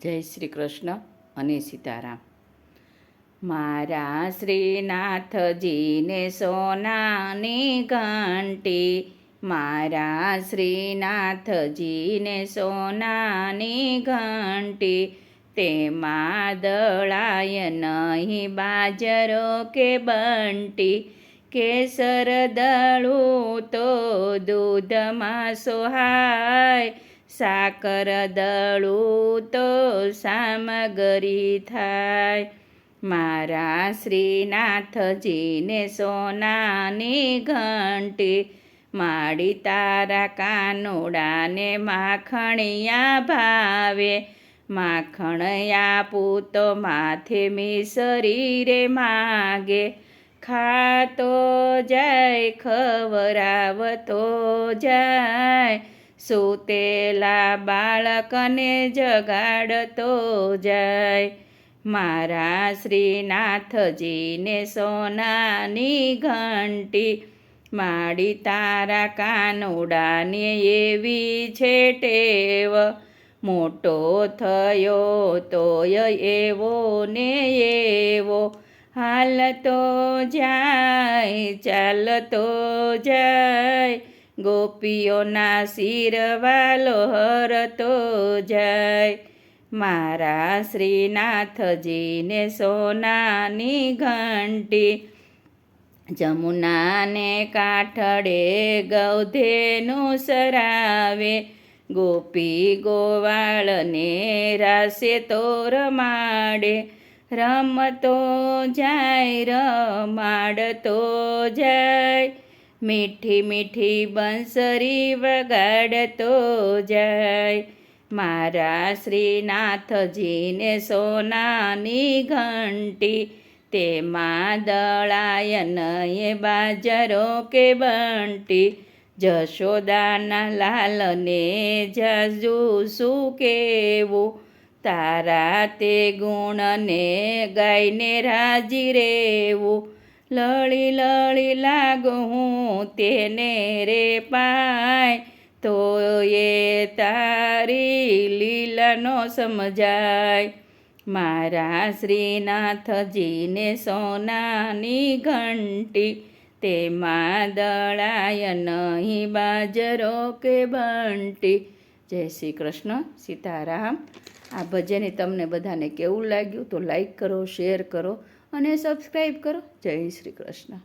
જય શ્રી કૃષ્ણ અને સીતારામ. મારા શ્રીનાથજીને સોનાની ઘંટી, મારા શ્રીનાથજીને સોનાની ઘંટી, તેમાં દળાય નહીં બાજરો કે બંટી, કેસર દળું તો દૂધમાં સોહાય, સાકર દળું તો સામગરી થાય. મારા શ્રીનાથજીને સોનાની ઘંટી, માડી તારા કાનુડાને માખણિયા ભાવે, માખણ આપું તો માથે મિસરી રે માગે, ખાતો જાય ખવરાવતો જાય, સૂતેલા બાળકને જગાડતો જાય. મારા શ્રીનાથજીને સોનાની ઘંટી, માડી તારા કાનુડાને એવી છે ટેવ, મોટો થયો તોય એવો ને એવો, હાલતો જાય ચાલતો જાય, ગોપીઓના શિરવાલો હરતો જાય. મારા શ્રીનાથજીને સોનાની ઘંટી, જમુનાને કાંઠળે ગૌધેનું સરાવે, ગોપી ગોવાળને રાસે તો રમાડે, રમતો જાય રમાડતો જાય, મીઠી મીઠી બંસરી વગાડતો જાય. મારા શ્રીનાથજીને સોનાની ઘંટી, તેમાં દળાય નહીં બાજરો કે બંટી, જશોદાના લાલને જાજુ શું કહેવું, તારા તે ગુણને ગાઈને રાજી રહેવું, લળી લળી લાગું હું તેને રે પાય, તો એ તારી લીલાનો સમજાય. મારા શ્રીનાથજીને સોનાની ઘંટી, તેમાં દળાય નહીં બાજરો કે બંટી. જય શ્રી કૃષ્ણ સીતારામ. આ ભજન તમને બધાને કેવું લાગ્યું તો લાઈક કરો, શેર કરો અને સબસ્ક્રાઈબ કરો. જય શ્રી કૃષ્ણ.